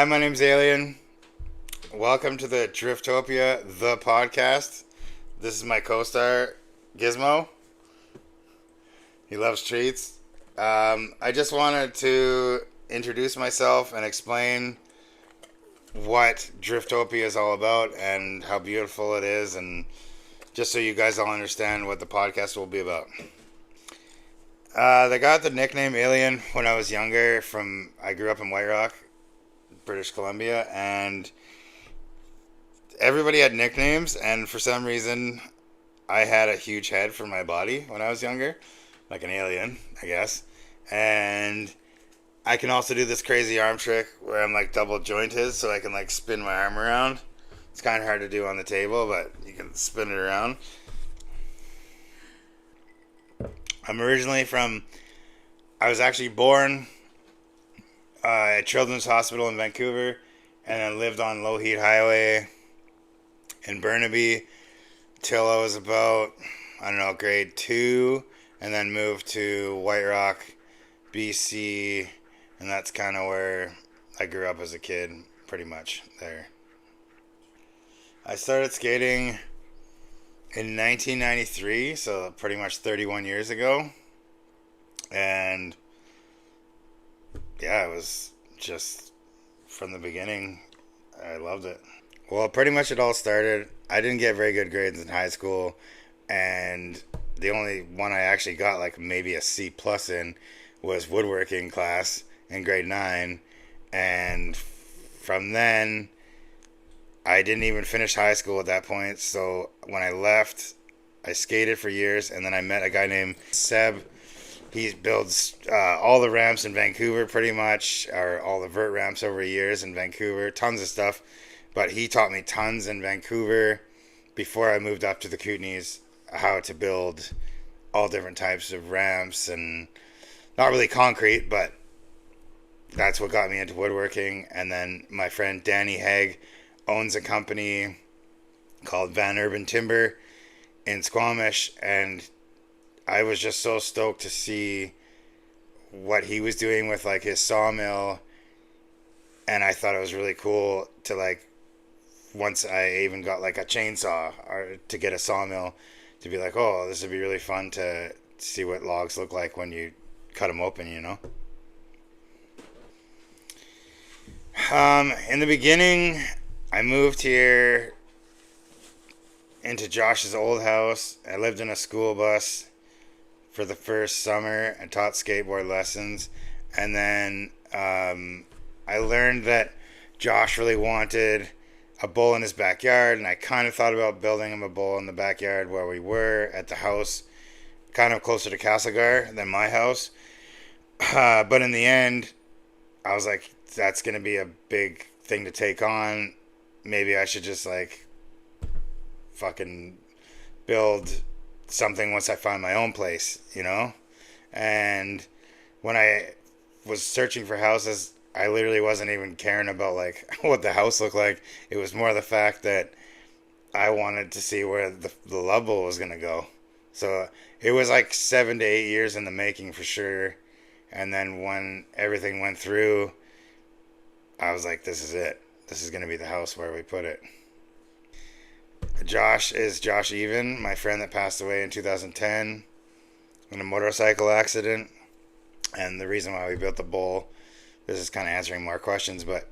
Hi, my name's Alien. Welcome to the Driftopia, the podcast. This is my co-star, Gizmo. He loves treats. I just wanted to introduce myself and explain what Driftopia is all about and how beautiful it is, and just so you guys all understand what the podcast will be about. They got the nickname Alien when I was younger. I grew up in White Rock, British Columbia, and everybody had nicknames, and for some reason I had a huge head for my body when I was younger, like an alien, I guess. And I can also do this crazy arm trick where I'm like double jointed, so I can like spin my arm around. It's kind of hard to do on the table, but you can spin it around. I was actually born at Children's Hospital in Vancouver, and then lived on Low Heat Highway in Burnaby till I was about, grade 2, and then moved to White Rock, BC, and that's kind of where I grew up as a kid, pretty much there. I started skating in 1993, so pretty much 31 years ago, and yeah, it was just from the beginning, I loved it. Well, pretty much it all started. I didn't get very good grades in high school, and the only one I actually got like maybe a C plus in was woodworking class in grade 9, and from then I didn't even finish high school at that point. So when I left, I skated for years, and then I met a guy named Seb. He builds all the ramps in Vancouver, pretty much, or all the vert ramps over the years in Vancouver, tons of stuff. But he taught me tons in Vancouver before I moved up to the Kootenays, how to build all different types of ramps, and not really concrete, but that's what got me into woodworking. And then my friend Danny Haig owns a company called Van Urban Timber in Squamish, and I was just so stoked to see what he was doing with like his sawmill, and I thought it was really cool to like, once I even got like a chainsaw or to get a sawmill, to be like, oh, this would be really fun to see what logs look like when you cut them open, you know. In the beginning, I moved here into Josh's old house. I lived in a school bus for the first summer and taught skateboard lessons. And then I learned that Josh really wanted a bowl in his backyard, and I kind of thought about building him a bowl in the backyard where we were at the house, kind of closer to Castlegar than my house. But in the end, I was like, that's going to be a big thing to take on. Maybe I should just like fucking build something once I find my own place, you know? And when I was searching for houses, I literally wasn't even caring about like what the house looked like. It was more the fact that I wanted to see where the Love Bowl was going to go. So it was like 7 to 8 years in the making for sure. And then when everything went through, I was like, this is it. This is going to be the house where we put it. Josh is Josh Even, my friend that passed away in 2010 in a motorcycle accident. And the reason why we built the bowl, this is kind of answering more questions, but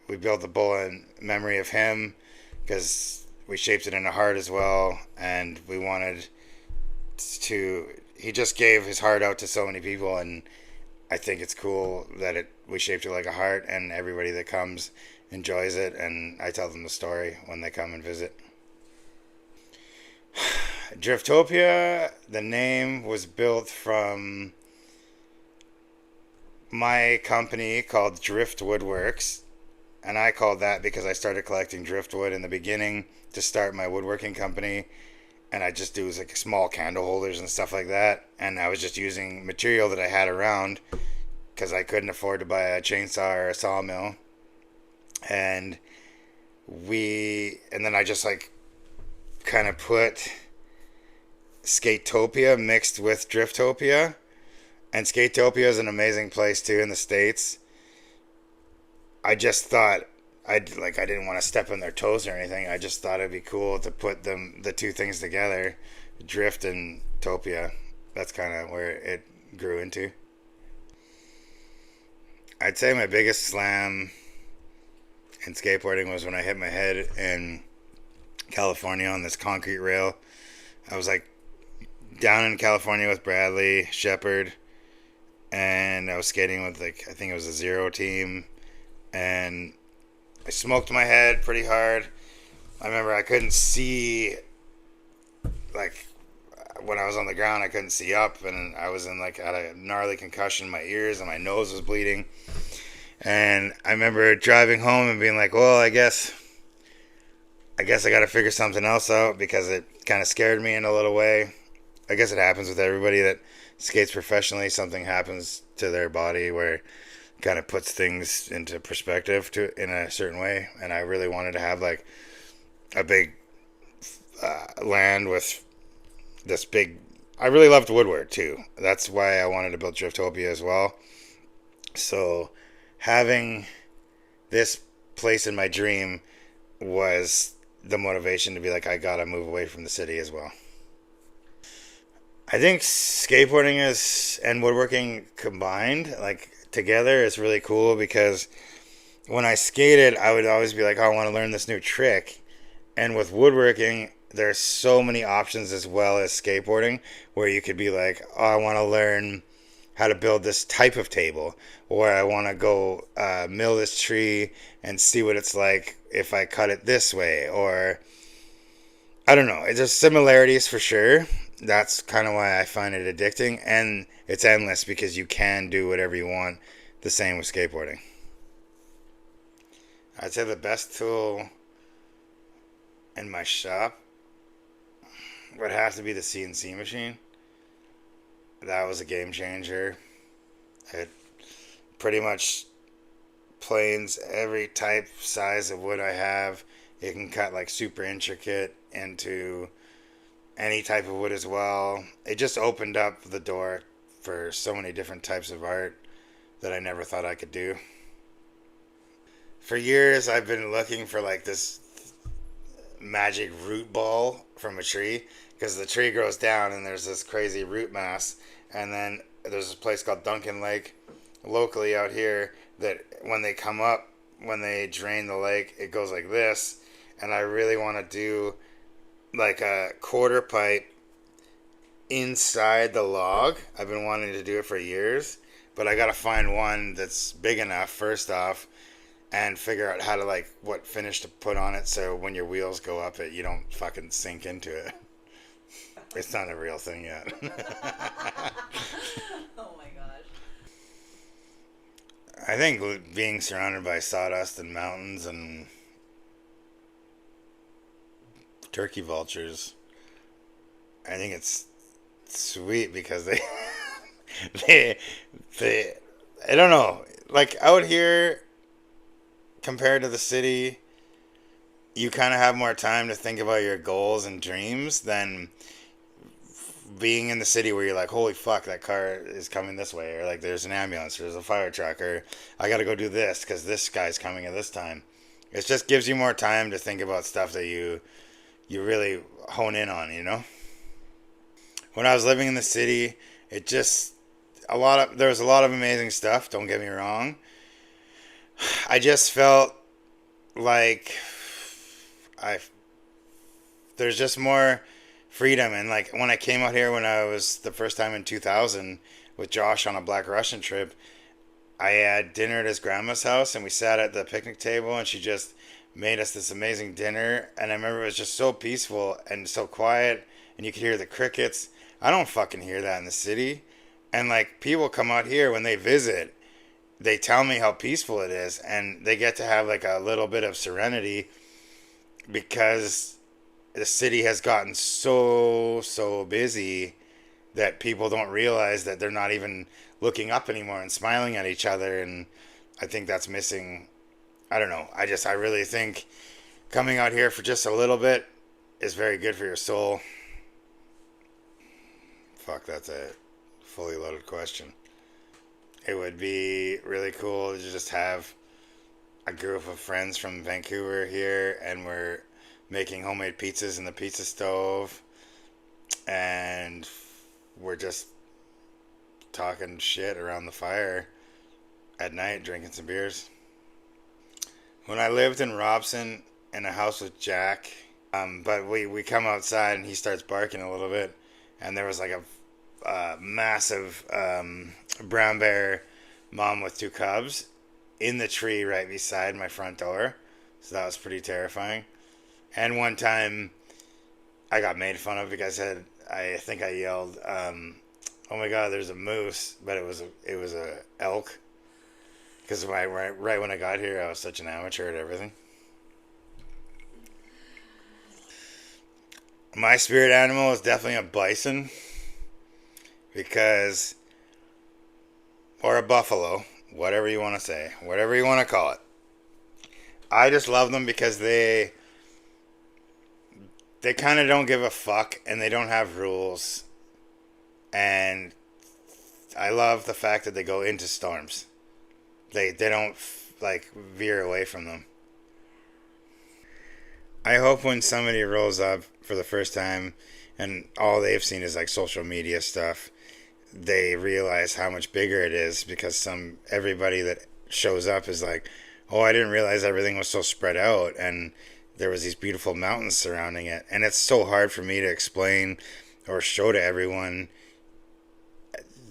we built the bowl in memory of him because we shaped it in a heart as well. And we wanted he just gave his heart out to so many people, and I think it's cool that we shaped it like a heart, and everybody that comes enjoys it, and I tell them the story when they come and visit. Driftopia, the name was built from my company called Drift Woodworks, and I called that because I started collecting driftwood in the beginning to start my woodworking company, and I just do like small candle holders and stuff like that, and I was just using material that I had around because I couldn't afford to buy a chainsaw or a sawmill. And then I just like kind of put Skatopia mixed with Driftopia. And Skatopia is an amazing place too in the States. I just thought I didn't want to step on their toes or anything. I just thought it'd be cool to put the two things together, drift and topia. That's kind of where it grew into. I'd say my biggest slam in skateboarding was when I hit my head in California on this concrete rail. I was like down in California with Bradley Shepard, and I was skating with like I think it was a zero team, and I smoked my head pretty hard. I remember I couldn't see, like when I was on the ground, I couldn't see up, and I was in like had a gnarly concussion in my ears, and my nose was bleeding. And I remember driving home and being like, "Well, I guess I got to figure something else out," because it kind of scared me in a little way. I guess it happens with everybody that skates professionally. Something happens to their body where kind of puts things into perspective to in a certain way. And I really wanted to have like a big land with this big. I really loved woodwork too. That's why I wanted to build Driftopia as well. So having this place in my dream was the motivation to be like, I gotta move away from the city as well. I think skateboarding is and woodworking combined, like together, is really cool because when I skated, I would always be like, oh, I want to learn this new trick. And with woodworking, there's so many options as well as skateboarding where you could be like, oh, I want to learn how to build this type of table, or I want to go mill this tree and see what it's like if I cut it this way, or I don't know. There's similarities for sure. That's kind of why I find it addicting, and it's endless because you can do whatever you want. The same with skateboarding. I'd say the best tool in my shop would have to be the CNC machine. That was a game changer. It pretty much planes every type, size of wood I have. It can cut like super intricate into any type of wood as well. It just opened up the door for so many different types of art that I never thought I could do. For years, I've been looking for like this magic root ball from a tree because the tree grows down and there's this crazy root mass. And then there's this place called Duncan Lake locally out here that when they come up, when they drain the lake, it goes like this. And I really want to do like a quarter pipe inside the log. I've been wanting to do it for years, but I got to find one that's big enough first off and figure out how to like what finish to put on it so when your wheels go up it you don't fucking sink into it. It's not a real thing yet. Oh my gosh. I think being surrounded by sawdust and mountains and turkey vultures, I think it's sweet because they they they I don't know, like out here compared to the city, you kind of have more time to think about your goals and dreams than being in the city where you're like, holy fuck, that car is coming this way, or like there's an ambulance, or there's a fire truck, or I got to go do this because this guy's coming at this time. It just gives you more time to think about stuff that you really hone in on, you know? When I was living in the city, it just there was a lot of amazing stuff, don't get me wrong. I just felt like I there's just more freedom. And like when I came out here when I was the first time in 2000 with Josh on a Black Russian trip, I had dinner at his grandma's house and we sat at the picnic table and she just made us this amazing dinner. And I remember it was just so peaceful and so quiet and you could hear the crickets. I don't fucking hear that in the city. And like people come out here when they visit, they tell me how peaceful it is and they get to have like a little bit of serenity because the city has gotten so busy that people don't realize that they're not even looking up anymore and smiling at each other. And I think that's missing. I don't know. I really think coming out here for just a little bit is very good for your soul. Fuck, that's a fully loaded question. It would be really cool to just have a group of friends from Vancouver here, and we're making homemade pizzas in the pizza stove, and we're just talking shit around the fire at night, drinking some beers. When I lived in Robson in a house with Jack, but we come outside and he starts barking a little bit, and there was like a massive brown bear mom with two cubs in the tree right beside my front door. So that was pretty terrifying. And one time I got made fun of because I think I yelled, "Oh my God, there's a moose!" But it was a elk. Because right when I got here, I was such an amateur at everything. My spirit animal is definitely a bison, because, or a buffalo, whatever you want to say, whatever you want to call it. I just love them because they kind of don't give a fuck, and they don't have rules, and I love the fact that they go into storms. They don't like veer away from them. I hope when somebody rolls up for the first time and all they've seen is like social media stuff, they realize how much bigger it is, because everybody that shows up is like, "Oh, I didn't realize everything was so spread out and there was these beautiful mountains surrounding it." And it's so hard for me to explain or show to everyone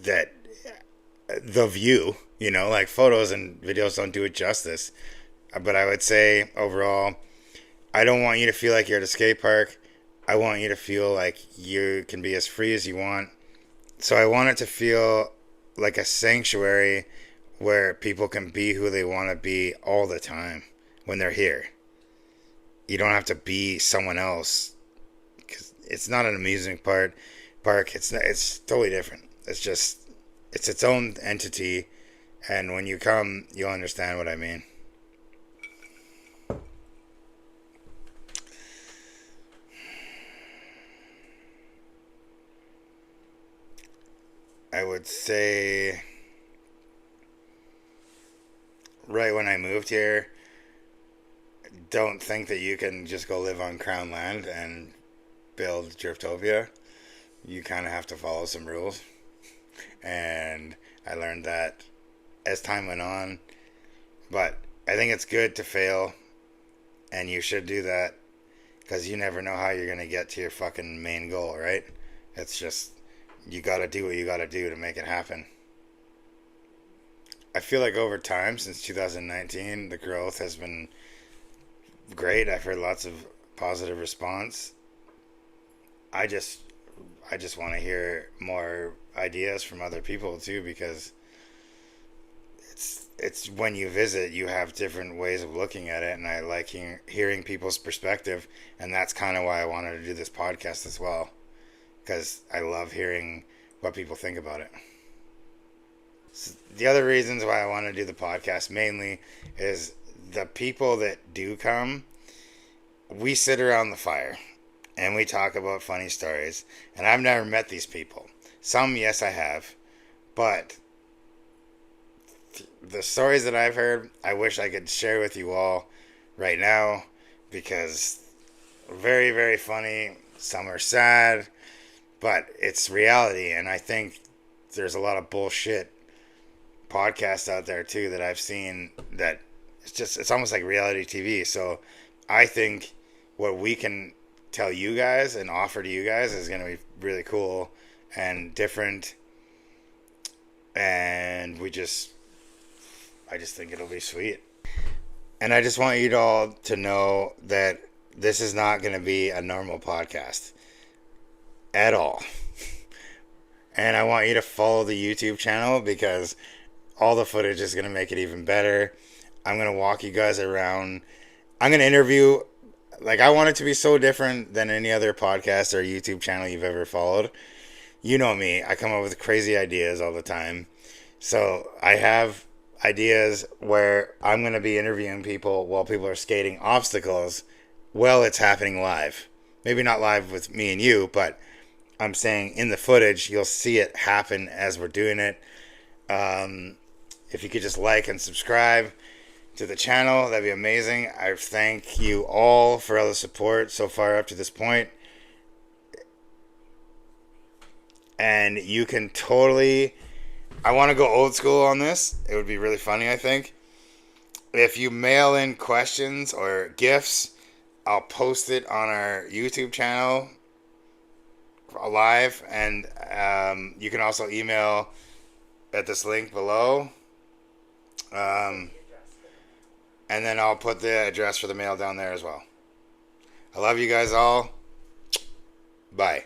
that the view, like photos and videos don't do it justice. But I would say overall, I don't want you to feel like you're at a skate park. I want you to feel like you can be as free as you want. So I want it to feel like a sanctuary where people can be who they want to be all the time when they're here. You don't have to be someone else, because it's not an amusement park. It's totally different. It's its own entity, and when you come, you'll understand what I mean. I would say right when I moved here, don't think that you can just go live on Crown land and build Driftopia. You kind of have to follow some rules. And I learned that as time went on. But I think it's good to fail, and you should do that, because you never know how you're going to get to your fucking main goal, right? It's just, you got to do what you got to do to make it happen. I feel like over time, since 2019, the growth has been great. I've heard lots of positive response. I just want to hear more ideas from other people too, because it's when you visit, you have different ways of looking at it, and I like hearing people's perspective, and that's kind of why I wanted to do this podcast as well, because I love hearing what people think about it. So the other reasons why I want to do the podcast mainly is the people that do come, we sit around the fire and we talk about funny stories, and I've never met these people. Some, yes, I have, but the stories that I've heard, I wish I could share with you all right now, because very, very funny. Some are sad, but it's reality, and I think there's a lot of bullshit podcasts out there too that I've seen that it's almost like reality TV. So I think what we can tell you guys and offer to you guys is going to be really cool and different, and I just think it'll be sweet. And I just want you all to know that this is not going to be a normal podcast at all. And I want you to follow the YouTube channel, because all the footage is going to make it even better. I'm going to walk you guys around. I'm going to interview. Like, I want it to be so different than any other podcast or YouTube channel you've ever followed. You know me. I come up with crazy ideas all the time. So I have ideas where I'm going to be interviewing people while people are skating obstacles while it's happening live. Maybe not live with me and you, but I'm saying in the footage, you'll see it happen as we're doing it. If you could just like and subscribe, to the channel. That'd be amazing. I thank you all for all the support so far up to this point. And you can totally... I want to go old school on this. It would be really funny, I think. If you mail in questions or gifts, I'll post it on our YouTube channel live. And you can also email at this link below. And then I'll put the address for the mail down there as well. I love you guys all. Bye.